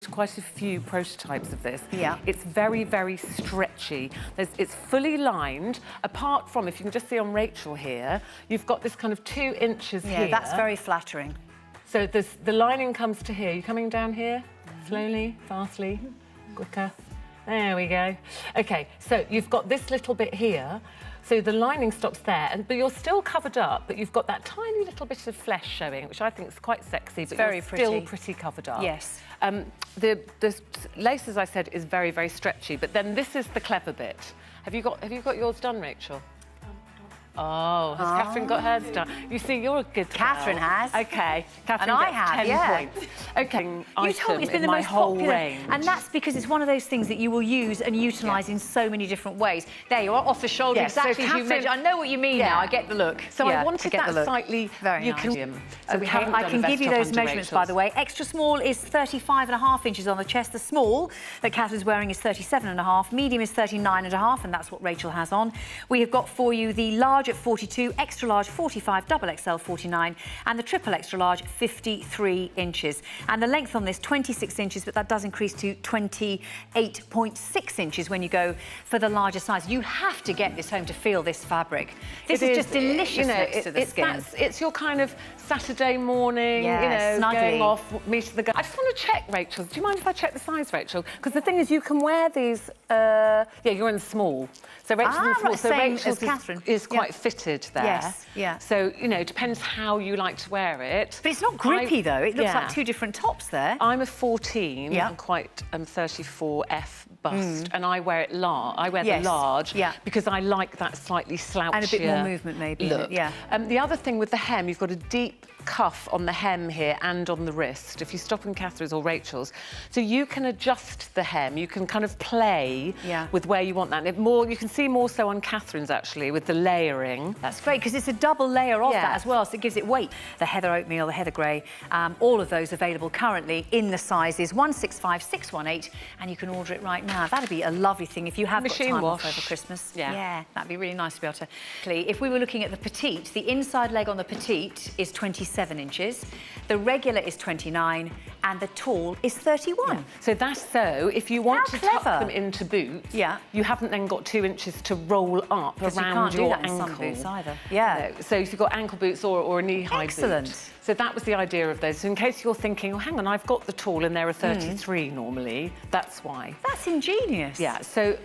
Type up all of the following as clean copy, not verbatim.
Quite a few prototypes of this. Yeah. It's very, very stretchy. It's fully lined, apart from, if you can just see on Rachel here, you've got this kind of 2 inches here. Yeah, that's very flattering. So the lining comes to here. You're coming down here, slowly, fastly, quicker. There we go. Okay, so you've got this little bit here. So the lining stops there, but you're still covered up, but you've got that tiny little bit of flesh showing, which I think is quite sexy, but very you're pretty. Still pretty covered up. Yes. The lace, as I said, is very, very stretchy, but then this is the clever bit. Have you got yours done, Rachel? Oh, has Catherine got hers done? You see, you're a good Catherine girl. has. Okay, Catherine And I gets have, 10 yeah. points. Okay, You told me it's been the my most whole popular, range. and that's because it's one of those things that you will use and utilise in so many different ways. There you are, off the shoulder, Yes, so exactly as you Catherine- mentioned. I know what you mean now. I get the look. So yeah, I wanted get that the look. slightly... Very you nice. can, so we Okay, haven't I done can a give you vest top those under measurements, by Rachel's. the way. Extra small is 35.5 inches on the chest. The small that Catherine's wearing is 37.5. Medium is 39.5, and that's what Rachel has on. We have got for you the large at 42, extra large 45, double XL 49, and the triple extra large 53 inches. And the length on this 26 inches, but that does increase to 28.6 inches when you go for the larger size. You have to get this home to feel this fabric. This is just delicious next to the skin. It's your kind of Saturday morning, Yes, you know, snuggly. going off, meeting the guy. I just want to check, Rachel. Do you mind if I check the size, Rachel? Because the thing is, you can wear these. Yeah, you're in the small. So Rachel's in the small. right, So same Rachel's as Catherine. is quite fitted there. Yes, yeah. So you know, it depends how you like to wear it. But it's not grippy, though. It looks yeah. like 2 different tops there. I'm a 14 Yeah. and quite 34F bust, and I wear it large. I wear Yes. the large Yeah. because I like that slightly slouchier And a bit more movement, maybe, in it, look. yeah. The other thing with the hem, you've got a deep cuff on the hem here and on the wrist. If you stop in Catherine's or Rachel's, so you can adjust the hem. You can kind of play with where you want that. And you can see more so on Catherine's actually with the layering. That's great, because it's a double layer of that as well, so it gives it weight. The heather oatmeal, the heather grey, all of those available currently in the sizes 165, 618, and you can order it right now. That'd be a lovely thing if you have got Machine time wash. off over Christmas. Yeah. That'd be really nice to be able to. If we were looking at the petite, the inside leg on the petite is 27 inches, the regular is 29, and the tall is 31. Yeah. So that's if you want How to tuck clever. them into boots, Yeah. you haven't then got 2 inches to roll up Because you around can't do your that in ankle. some boots either. Yeah. No. So if you've got ankle boots or a knee-high boot. Excellent. So that was the idea of those. So in case you're thinking, oh, hang on, I've got the tall and they're a 33 normally, that's why. That's ingenious. Yeah, so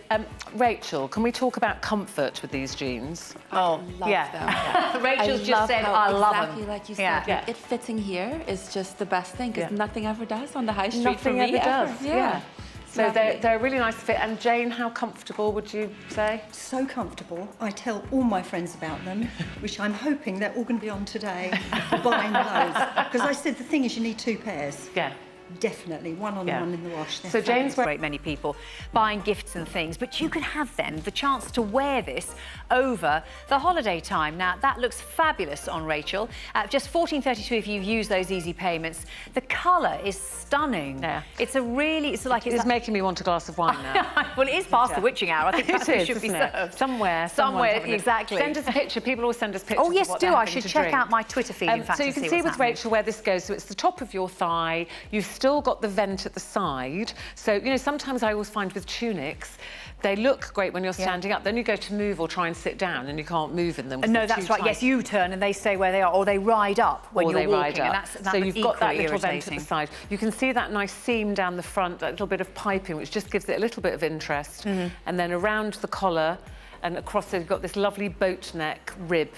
Rachel, can we talk about comfort with these jeans? Oh, Them. Rachel's just said, I love them. Exactly like you said. Yeah. It fitting here is just the best thing, because nothing ever does on the high street Nothing for me ever does. Yeah. So they're a really nice fit. And Jane, how comfortable would you say? So comfortable. I tell all my friends about them, which I'm hoping they're all going to be on today, buying those. Because I said the thing is, you need 2 pairs. Yeah. Definitely, one on one in the wash. So Jane's Great many people buying gifts and things, but you can have then the chance to wear this over the holiday time. Now that looks fabulous on Rachel. Just $14.32 if you use those easy payments. The colour is stunning. Yeah. It's like It's making me want a glass of wine now. well, it is past the witching hour. I think that's what should be isn't it? served Somewhere, exactly. Send us a picture. People always send us pictures. Oh yes, of what do. they're I having should to check drink. out my Twitter feed. In fact, so you can see with Rachel where this goes. So it's the top of your thigh. You've still got the vent at the side. So you know, sometimes I always find with tunics, they look great when you're standing up. Then you go to move or try and sit down, and you can't move in them. No, that's right. Yes, you turn and they stay where they are, or they ride up when you're walking. And that's so you've got that little vent at irritating. the side. You can see that nice seam down the front, that little bit of piping, which just gives it a little bit of interest. And then around the collar and across it, you've got this lovely boat neck rib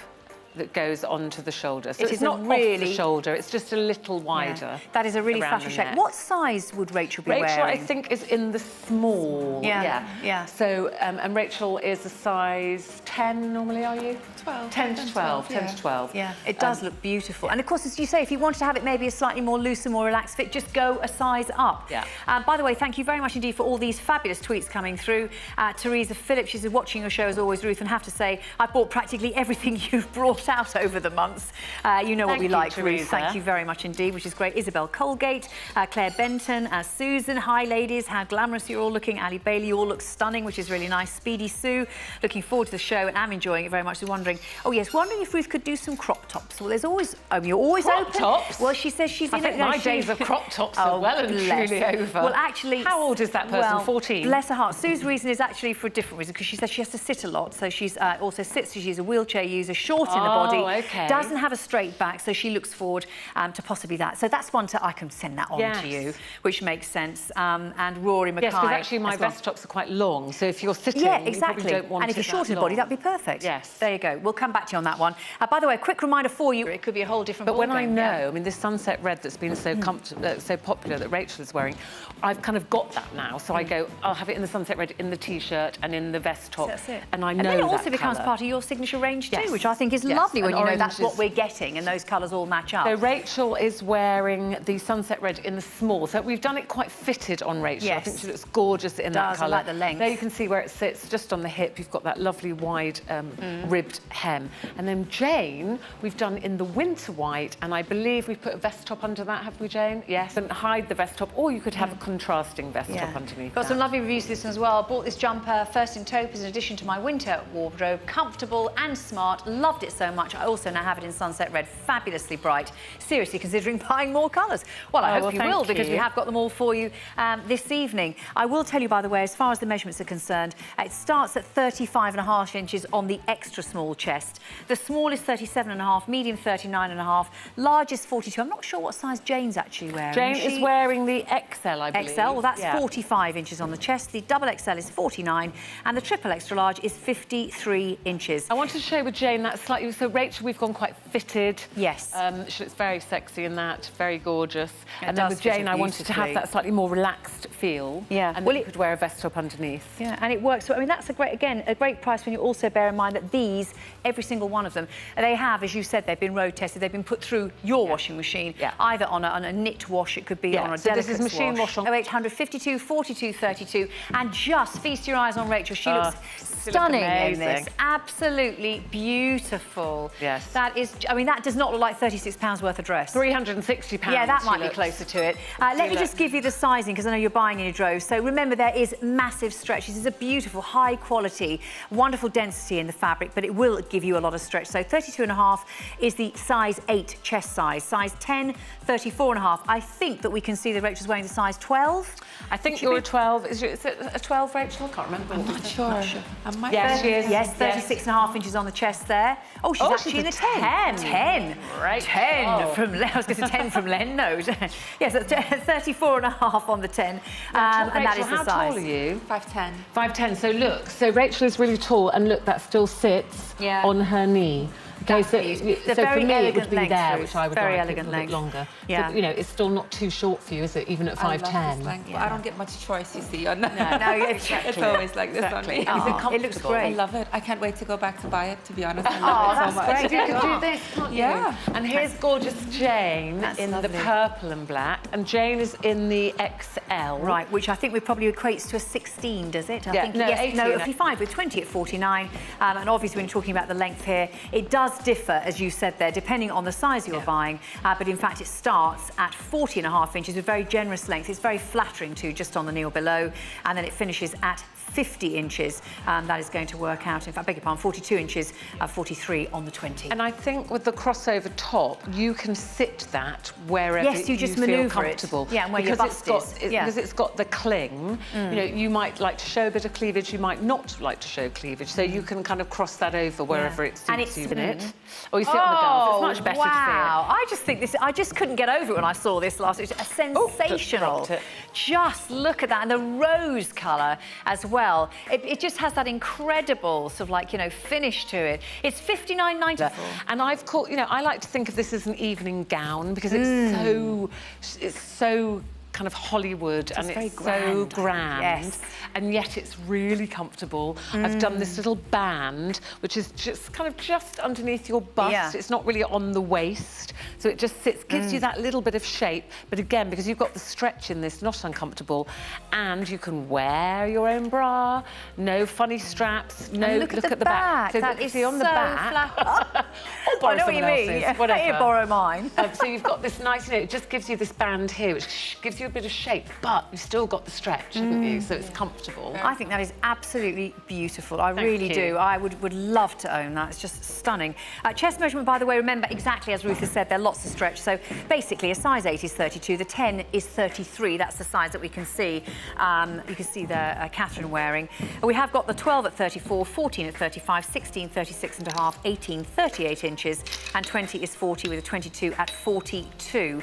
that goes onto the shoulder. So it's not really off the shoulder, it's just a little wider. That is a really flattering shape. What size would Rachel be wearing? Rachel, I think, is in the small. Yeah. So, and Rachel is a size 10 normally, are you? 12. 10 to 12, 10 to 12. Yeah, it does look beautiful. And of course, as you say, if you wanted to have it maybe a slightly more loose and more relaxed fit, just go a size up. Yeah. By the way, thank you very much indeed for all these fabulous tweets coming through. Teresa Phillips, she's watching your show as always, Ruth, and have to say, I bought practically everything you've brought brought out over the months. You know what Thank we you, like, Ruth. Teresa. Thank you very much indeed, which is great. Isabel Colgate, Claire Benton, Susan. Hi, ladies. How glamorous you're all looking. Ali Bailey, you all look stunning, which is really nice. Speedy Sue, looking forward to the show and I'm enjoying it very much. So wondering, wondering if Ruth could do some crop tops. Well, there's always, you're always Crop open. tops? Well, she says she's I in think it. my days of crop tops are well and truly over. Well, actually... How old is that person? 14? Bless her heart. Sue's reason is actually for a different reason, because she says she has to sit a lot. So she's also sits, so she's a wheelchair user, short in the body, okay. doesn't have a straight back, so she looks forward to possibly that. So that's one I can send that on to you, which makes sense. And Rory Mackay. Yes, because actually my vest tops are quite long, so if you're sitting, yeah, exactly. you don't want and if you're short in the body, that'd be perfect. Yes. There you go. We'll come back to you on that one. By the way, a quick reminder for you, it could be a whole different But when I ballgame, know, yeah. I mean, this sunset red that's been so so popular that Rachel is wearing, I've kind of got that now. So I go, I'll have it in the sunset red, in the T-shirt and in the vest top. That's it. And I know and then it also that becomes colour. part of your signature range too, Yes. which I think is Yes. lovely when And you know orange that's what is- we're getting and those colours all match up. So Rachel is wearing the sunset red in the small. So we've done it quite fitted on Rachel. Yes. I think she looks gorgeous in that Does, I colour. like the length. There you can see where it sits, just on the hip. You've got that lovely wide ribbed hem. And then Jane, we've done in the winter white, and I believe we've put a vest top under that, have we, Jane? Yes. And hide the vest top, or you could have a contrasting vest top underneath. Got some lovely reviews of this one as well. Bought this jumper first in taupes in addition to my winter wardrobe. Comfortable and smart. Loved it so much. I also now have it in sunset red. Fabulously bright. Seriously considering buying more colours. Well, I hope you will, because we have got them all for you this evening. I will tell you, by the way, as far as the measurements are concerned, it starts at 35.5 inches on the extra small chest. The small is 37.5, medium 39.5, large is 42. I'm not sure what size Jane's actually wearing. Jane is wearing the XL, I believe. XL, well, that's 45 inches on the chest. The double XL is 49, and the triple extra large is 53 inches. I wanted to show with Jane that slightly. So Rachel, we've gone quite fitted. Yes. She looks very sexy in that, very gorgeous. It and then does with fit Jane, her I wanted to have beautifully. that slightly more relaxed feel. Yeah. And Well, then you could wear a vest top underneath. Yeah, and it works. I mean, that's a great price when you also bear in mind that these, every single one of them, they have, as you said, they've been road tested. They've been put through your washing machine, either on a knit wash, it could be on a so delicate this is machine wash on 0800 52 42 32, and just feast your eyes on Rachel. She looks stunning in this. Absolutely beautiful. Yes. That is, I mean, that does not look like £36 worth of dress. £360. Yeah, that she might be looks. closer to it. Let me just give you the sizing, because I know you're buying in your droves. So remember, there is massive stretch. This is a beautiful, high quality, wonderful density in the fabric, but it will give you a lot of stretch. So 32.5 is the size 8 chest size. Size 10, 34.5. I think that we can see that Rachel's wearing the size 12. I think you're a 12. Is it a 12, Rachel? I can't remember. I'm not sure. I might Yes, she is. Yes, 36.5 inches on the chest there. Oh, she's actually in a 10. 10. Right. 10 from Len. I was going to say 10 from Len. No. Yes, 34.5 on the 10. And that is the how size. tall are you? 5'10". 5'10". So look, so Rachel is really tall, and look, that still sits Yeah. on her knee. Okay, so, It's a so very for me it would elegant be length, there, Ruth. which I would Very like elegant a little length. bit longer. Yeah. So, you know, it's still not too short for you, is it? Even at I love 5'10". this length, but I don't get much choice, you see. On No, exactly. It's always like this on me. Oh, it looks I great. love it. I can't wait to go back to buy it, to be honest. I Oh, love it that's so much. great. You could do this, can't you? Yeah. And here's gorgeous Jane in lovely. the purple and black, and Jane is in the XL. Right, which I think we probably equates to a 16, does it? I Yeah, think no, yes, 18. no, it'll be fine with 20 at 49. And obviously, when you're talking about the length here, it does differ, as you said there, depending on the size you're buying. But in fact, it starts at 40.5 inches with very generous length. It's very flattering too, just on the knee or below, and then it finishes at 50 inches. That is going to work out, in fact, I beg your pardon, 42 inches, 43 on the 20. And I think with the crossover top, you can sit that wherever Yes, you just feel manoeuvre it. comfortable. Yeah, and where your because bust is. Yeah. Because it's got the cling. You know, you might like to show a bit of cleavage, you might not like to show cleavage, so you can kind of cross that over wherever it And suits it's you in it. Or you sit on the glove. It's much better wow. I just think this, I just couldn't get over it when I saw this last week. It's sensational. dropped it. Just look at that. And the rose colour as well. It just has that incredible sort of like, you know, finish to it. It's $59.90. And I've called, you know, I like to think of this as an evening gown because it's so kind of Hollywood and very it's so grand. grand, Yes. and yet it's really comfortable. I've done this little band which is just kind of just underneath your bust. Yeah. It's not really on the waist, so it just sits, gives you that little bit of shape, but again, because you've got the stretch in this, not uncomfortable, and you can wear your own bra, no funny straps, no, And look at the back. So That you is see on the so back. flat. I'll borrow I know what you someone mean. else's, Yeah, whatever. you borrow mine. So you've got this nice, it just gives you this band here, which gives you a bit of shape, but you've still got the stretch, haven't you? So it's comfortable. I think that is absolutely beautiful. I Thank really you. do. I would love to own that. It's just stunning. Chest measurement, by the way, remember, exactly as Ruth has said, there are lots of stretch. So basically, a size 8 is 32, the 10 is 33. That's the size that we can see. You can see there, Catherine wearing. We have got the 12 at 34, 14 at 35, 16, 36 and a half, 18, 38 inches, and 20 is 40 with a 22 at 42.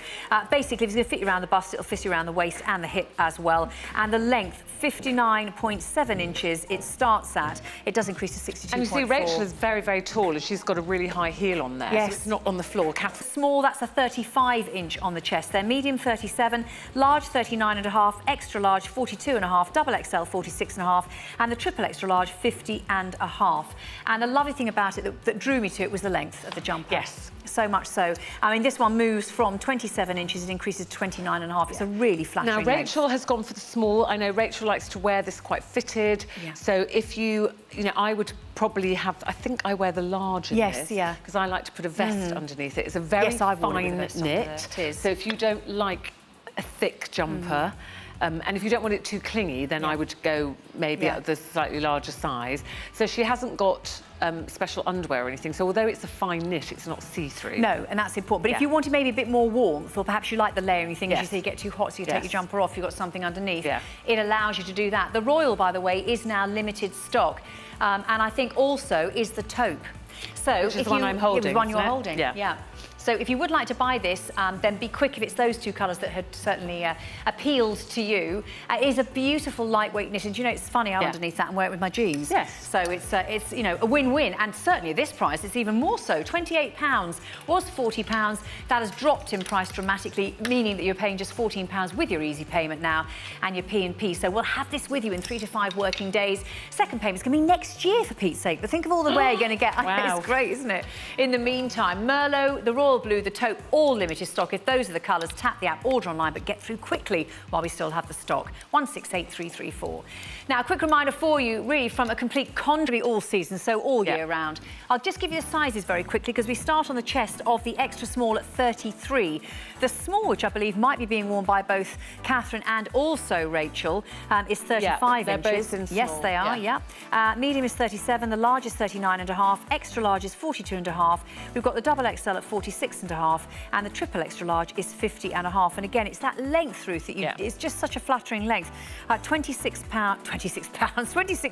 Basically, if it's going to fit you around the bust, it'll fit you around the waist and the hip as well. And the length, 59.7 inches it starts at. It does increase to 62.4. And you see, Rachel is very, very tall, and she's got a really high heel on there. Yes. So it's not on the floor. Catherine. Small, that's a 35 inch on the chest there. Medium, 37. Large, 39 and a half. Extra large, 42 and a half. Double XL, 46 and a half. And the triple extra large, 50 and a half. And the lovely thing about it that drew me to it was the length of the jumper. Yes. So much so. I mean, this one moves from 27 inches, it increases to 29 and a half. It's a really flattering Now, Rachel has gone for the small. I know Rachel likes to wear this quite fitted. Yeah. So if you know, I would probably have, I think I wear the large in Yes, this. yeah. Because I like to put a vest underneath it. It's a very Yes, I've worn it with a fine vest under knit. there. It is. So if you don't like a thick jumper, and if you don't want it too clingy, then I would go maybe Yeah. at the slightly larger size. So she hasn't got special underwear or anything. So although it's a fine knit, it's not see-through. No, and that's important. But if Yeah. you wanted maybe a bit more warmth, or perhaps you like the layering thing, as you Yes. say, you get too hot, so you take your Yes. jumper off, you've got something underneath. Yeah. It allows you to do that. The Royal, by the way, is now limited stock. And I think also is the taupe. So Which is if the one you, I'm holding, the one you're isn't it? holding. Yeah. So if you would like to buy this, then be quick if it's those two colours that had certainly appealed to you. It is a beautiful lightweight knit, and you know, it's funny, I underneath that and wear it with my jeans. Yes. So it's you know, a win-win, and certainly at this price it's even more so. £28 was £40. That has dropped in price dramatically, meaning that you're paying just £14 with your easy payment now and your P&P. So we'll have this with you in 3 to 5 working days. Second payment's going to be next year, for Pete's sake. But think of all the wear you're going to get. Wow. It's great, isn't it? In the meantime, Merlot, the Royal Blue, the taupe, all limited stock. If those are the colours, tap the app, order online, but get through quickly while we still have the stock. 168334. Now, a quick reminder for you, really, from a complete contrary all season, so all year round. I'll just give you the sizes very quickly, because we start on the chest of the extra small at 33. The small, which I believe might be being worn by both Catherine and also Rachel, is 35 they're inches. both in Yes, small, they are, yeah. Medium is 37, the large is 39 and a half, extra large is 42 and a half. We've got the double XL at 46 and a half, and the triple extra large is 50 and a half. And again, it's that length, Ruth, that it's just such a flattering length. 26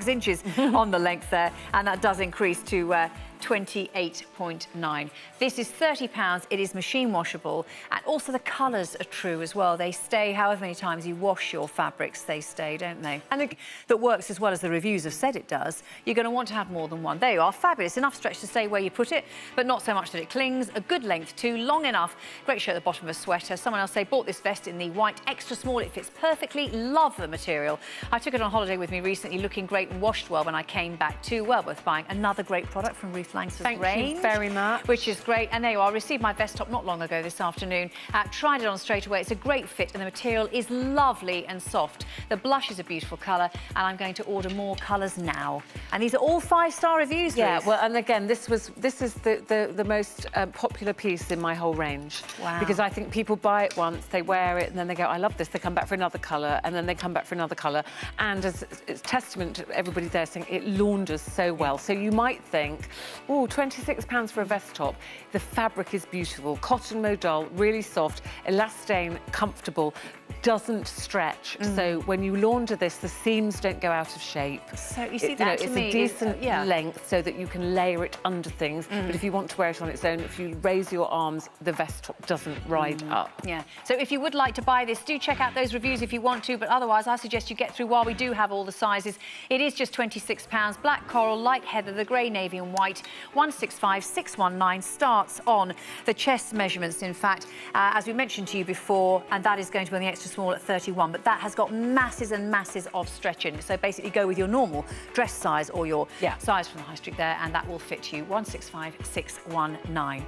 inches on the length there, and that does increase to 28.9. This is £30. It is machine washable, and also the colours are true as well. They stay however many times you wash your fabrics, they stay, don't they? And that works as well as the reviews have said it does. You're going to want to have more than one. There you are, fabulous. Enough stretch to stay where you put it, but not so much that it clings. A good length too, long enough. Great shirt at the bottom of a sweater. Someone else say, bought this vest in the white extra small. It fits perfectly. Love the material. I took it on holiday with me recently, looking great and washed well when I came back too. Well worth buying. Another great product from Ruth Langston's range. Thank you very much. Which is great. And there you are. Received my vest top not long ago this afternoon. Tried it on straight away. It's a great fit, and the material is lovely and soft. The blush is a beautiful colour, and I'm going to order more colours now. And these are all 5-star reviews, Yeah, Ruth. well, and again, this is the most popular piece in my whole range. Wow. Because I think people buy it once, they wear it, and then they go, I love this. They come back for another colour, and then they come back for another colour. And as it's testament to everybody there saying it launders so well. So you might think, oh, £26 for a vest top. The fabric is beautiful, cotton modal, really soft, elastane, comfortable, doesn't stretch. So when you launder this, the seams don't go out of shape. So you see, You know, that to it's me a decent is, length so that you can layer it under things. But if you want to wear it on its own, if you raise your arms, the vest top doesn't ride up. Yeah. So if you would like to buy this, do check out those reviews if you want to. But otherwise, I suggest you get through while we do have all the sizes. It is just £26. Black coral, light heather, the grey, navy and white. 165619 starts on the chest measurements, in fact, as we mentioned to you before, and that is going to be on the extra small at 31, but that has got masses and masses of stretch in it. So basically go with your normal dress size or your size from the high street there, and that will fit you. 165619.